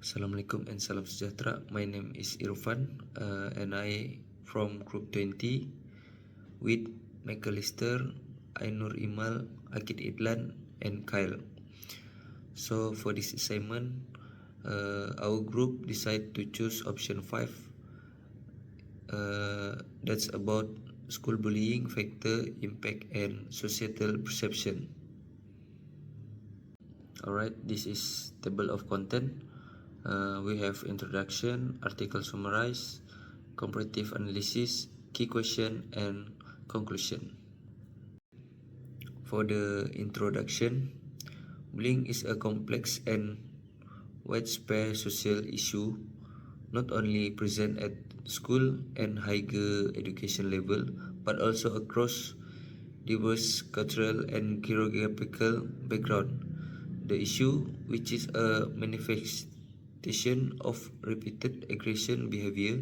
Assalamualaikum and salam sejahtera. My name is Irfan and I from Group 20 with McAllister, Ainur Imal, Akid Idlan and Kyle. So for this assignment, our group decided to choose option 5. That's about school bullying, factor, impact and societal perception. Alright, this is table of content. We have introduction, article summarize, comparative analysis, key question and conclusion. For the introduction, bullying is a complex and widespread social issue not only present at school and higher education level but also across diverse cultural and geographical background. The issue, which is a manifestation of repeated aggression behavior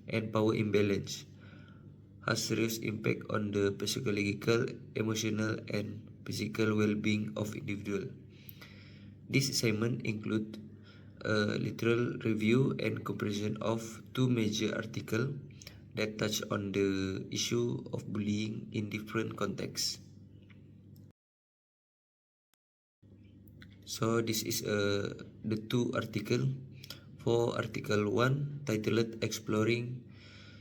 and power imbalance, has serious impact on the psychological, emotional, and physical well-being of individual. This assignment includes a literal review and comparison of two major articles that touch on the issue of bullying in different contexts. So this is the two article. For article 1 titled Exploring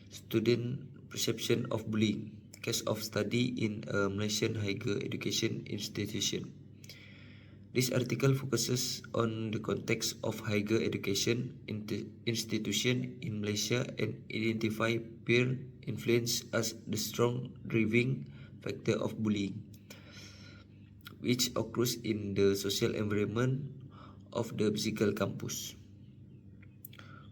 Student Perception of Bullying, Case of Study in a Malaysian Higher Education Institution. This article focuses on the context of higher education institution in Malaysia and identify peer influence as the strong driving factor of bullying, which occurs in the social environment of the physical campus.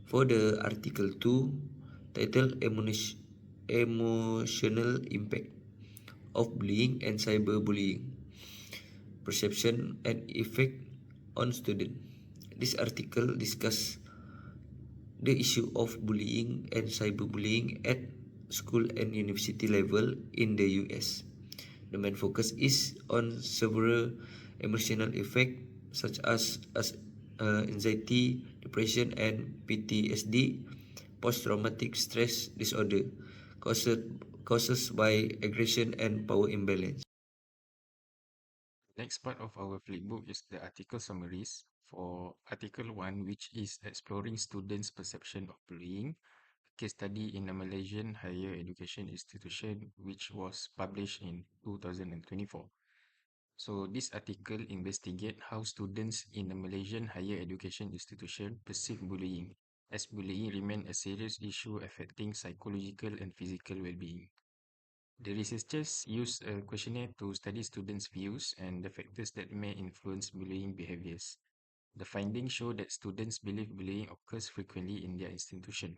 For the article 2 titled Emotional Impact of Bullying and Cyberbullying, Perception and Effect on Students. This article discusses the issue of bullying and cyberbullying at school and university level in the US. The main focus is on several emotional effects such as anxiety, depression, and PTSD, post-traumatic stress disorder, causes by aggression and power imbalance. Next part of our flipbook is the article summaries. For article 1, which is exploring students' perception of bullying, case study in a Malaysian higher education institution, which was published in 2024. So this article investigates how students in a Malaysian higher education institution perceive bullying, as bullying remains a serious issue affecting psychological and physical well-being. The researchers used a questionnaire to study students' views and the factors that may influence bullying behaviors. The findings show that students believe bullying occurs frequently in their institution.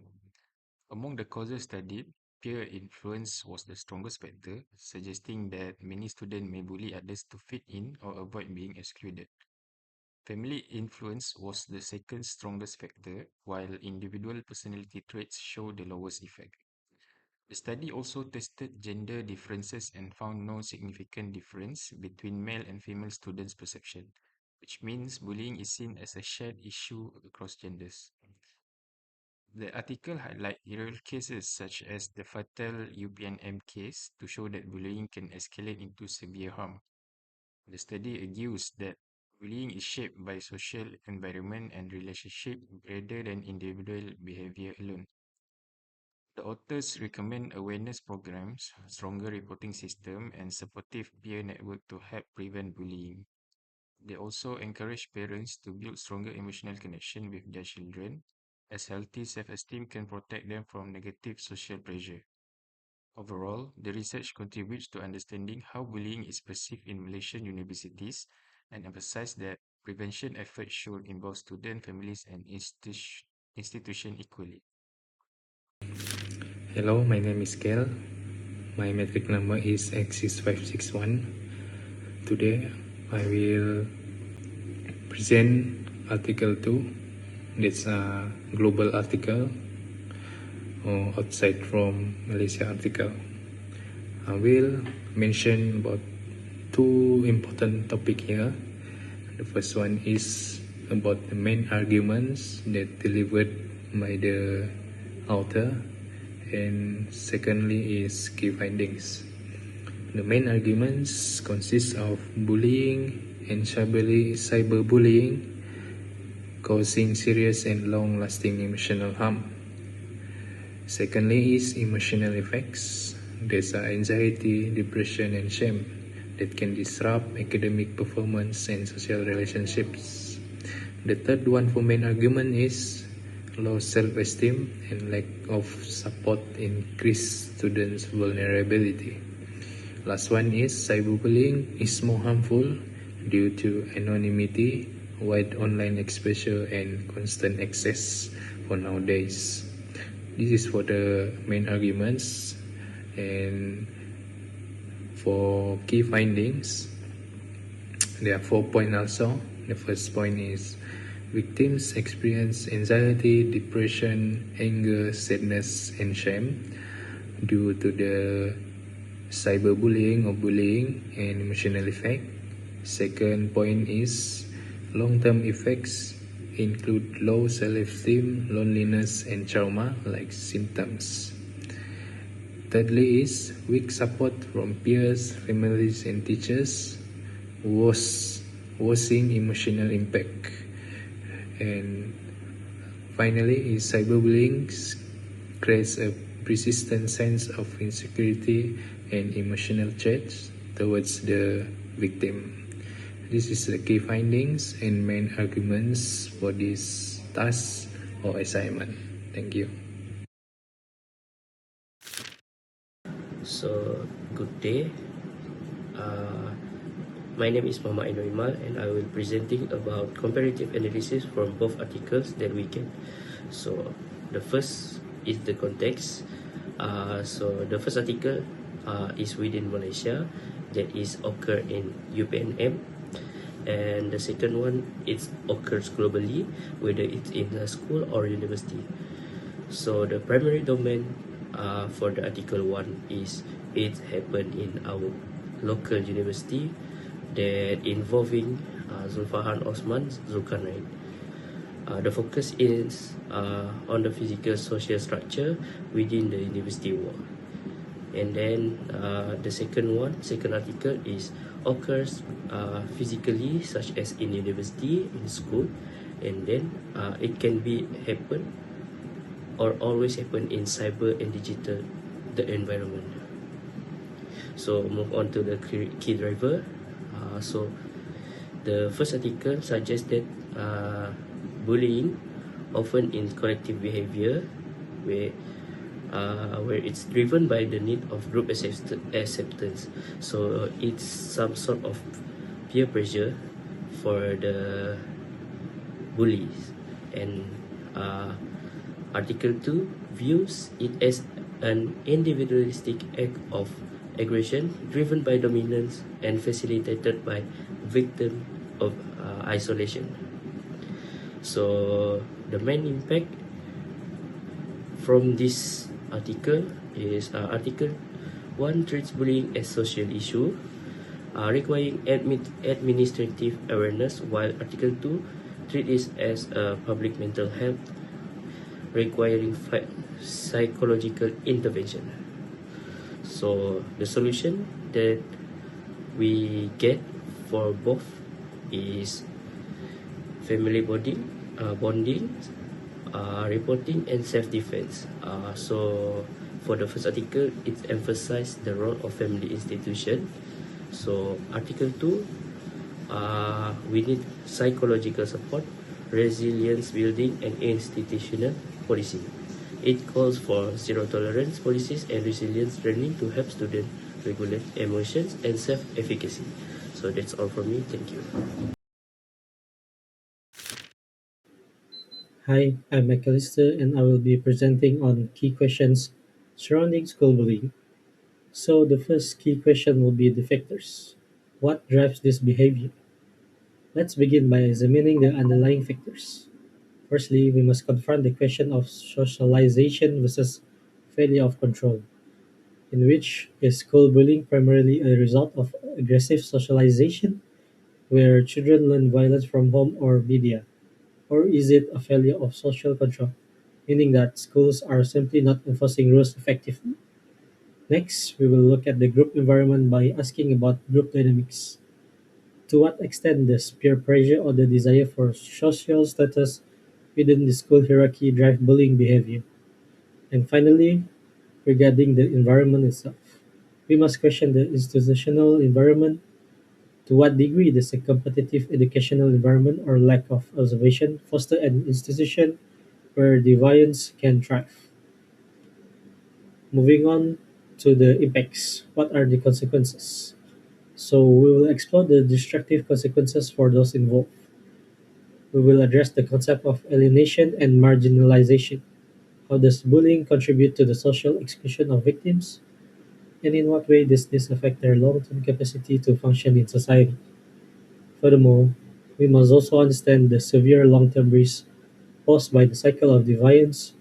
Among the causes studied, peer influence was the strongest factor, suggesting that many students may bully others to fit in or avoid being excluded. Family influence was the second strongest factor, while individual personality traits show the lowest effect. The study also tested gender differences and found no significant difference between male and female students' perception, which means bullying is seen as a shared issue across genders. The article highlights real cases such as the fatal UPNM case to show that bullying can escalate into severe harm. The study argues that bullying is shaped by social environment and relationship rather than individual behavior alone. The authors recommend awareness programs, stronger reporting system, and supportive peer network to help prevent bullying. They also encourage parents to build stronger emotional connection with their children, as healthy self-esteem can protect them from negative social pressure. Overall, the research contributes to understanding how bullying is perceived in Malaysian universities and emphasize that prevention efforts should involve student, families, and institutions equally. Hello, my name is Kel. My metric number is X6561. Today I will present article 2. That's a global article or outside from Malaysia article. I will mention about two important topic here. The first one is about the main arguments that delivered by the author, and secondly is key findings. The main arguments consist of bullying and cyberbullying causing serious and long-lasting emotional harm. Secondly is emotional effects. These are anxiety, depression, and shame that can disrupt academic performance and social relationships. The third one for main argument is low self-esteem and lack of support increase students' vulnerability. Last one is cyberbullying is more harmful due to anonymity, wide online exposure, and constant access for nowadays. This is for the main arguments, and for key findings, there are 4 points also. The first point is victims experience anxiety, depression, anger, sadness, and shame due to the cyberbullying or bullying and emotional effect. Second point is long-term effects include low self-esteem, loneliness, and trauma like symptoms. Thirdly is weak support from peers, families, and teachers, worsening emotional impact. And finally is cyberbullying creates a persistent sense of insecurity and emotional threats towards the victim. This is the key findings and main arguments for this task or assignment. Thank you. So, good day. Uh, my name is Mama Imal and I will be presenting about comparative analysis from both articles that we get. So, the first is the context. So, the first article is within Malaysia, that is occur in UPNM, and the second one it occurs globally, whether it's in a school or university. So the primary domain for the article 1 is it happened in our local university that involving Zulfahan Osman Zulkarnain. The focus is on the physical social structure within the university wall. And then the second article is occurs physically, such as in university, in school, and then it can be happen or always happen in cyber and digital the environment. So move on to the key driver. So the first article suggests that bullying often in collective behavior where it's driven by the need of group acceptance. So it's some sort of peer pressure for the bullies. And Article 2 views it as an individualistic act of aggression driven by dominance and facilitated by victim of isolation. So the main impact from this article is Article 1 treats bullying as social issue, requiring administrative awareness, while Article 2 treats it as public mental health, requiring psychological intervention. So the solution that we get for both is family bonding, reporting, and self-defense. So for the first article, it emphasized the role of family institution. So Article 2, we need psychological support, resilience building, and institutional policy. It calls for zero tolerance policies and resilience training to help students regulate emotions and self-efficacy. So that's all from me. Thank you. Hi, I'm McAllister and I will be presenting on key questions surrounding school bullying. So the first key question will be the factors. What drives this behavior? Let's begin by examining the underlying factors. Firstly, we must confront the question of socialization versus failure of control, in which is school bullying primarily a result of aggressive socialization, where children learn violence from home or media, Or is it a failure of social control, meaning that schools are simply not enforcing rules effectively? Next, we will look at the group environment by asking about group dynamics. To what extent does peer pressure or the desire for social status within the school hierarchy drive bullying behavior? And finally, regarding the environment itself, we must question the institutional environment. To what degree does a competitive educational environment or lack of observation foster an institution where deviance can thrive? Moving on to the impacts, what are the consequences? So, we will explore the destructive consequences for those involved. We will address the concept of alienation and marginalization. How does bullying contribute to the social exclusion of victims? And in what way does this affect their long term capacity to function in society? Furthermore, we must also understand the severe long term risks posed by the cycle of deviance.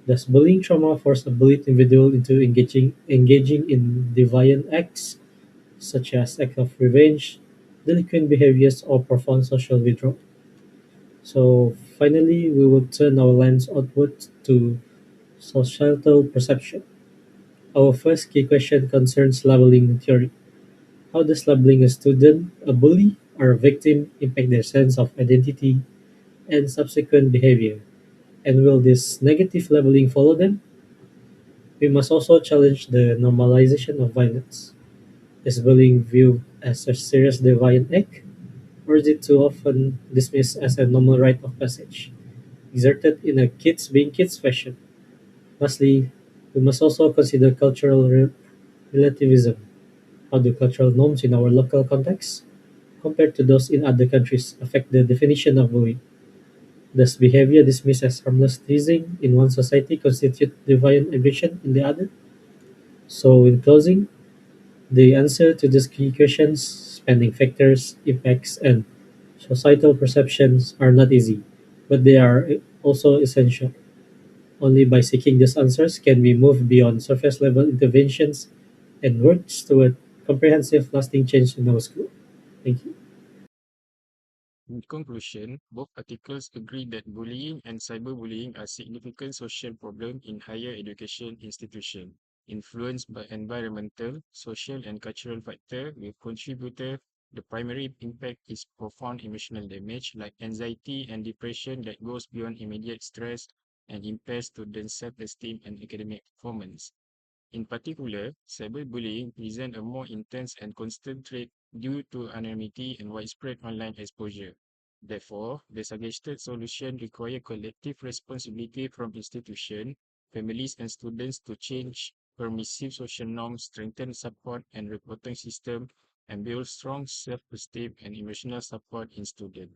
Does bullying trauma force a bullied individual into engaging in deviant acts, such as acts of revenge, delinquent behaviors, or profound social withdrawal? So, finally, we will turn our lens outward to societal perception. Our first key question concerns labeling theory. How does labeling a student a bully or a victim impact their sense of identity and subsequent behavior? And will this negative labeling follow them? We must also challenge the normalization of violence. Is bullying viewed as a serious deviant act, or is it too often dismissed as a normal rite of passage, exerted in a kids being kids fashion? Lastly, we must also consider cultural relativism. How do cultural norms in our local context, compared to those in other countries, affect the definition of bullying? Does behavior dismissed as harmless teasing in one society constitute deviant aggression in the other? So, in closing, the answer to these key questions, spanning factors, impacts, and societal perceptions, are not easy, but they are also essential. Only by seeking these answers can we move beyond surface level interventions and work toward comprehensive, lasting change in our school. Thank you. In conclusion, both articles agree that bullying and cyberbullying are significant social problems in higher education institutions, influenced by environmental, social, and cultural factors, with contributor. The primary impact is profound emotional damage like anxiety and depression that goes beyond immediate stress and impairs students' self-esteem and academic performance. In particular, cyberbullying presents a more intense and constant threat due to anonymity and widespread online exposure. Therefore, the suggested solution requires collective responsibility from institutions, families, and students to change permissive social norms, strengthen support and reporting system, and build strong self-esteem and emotional support in students.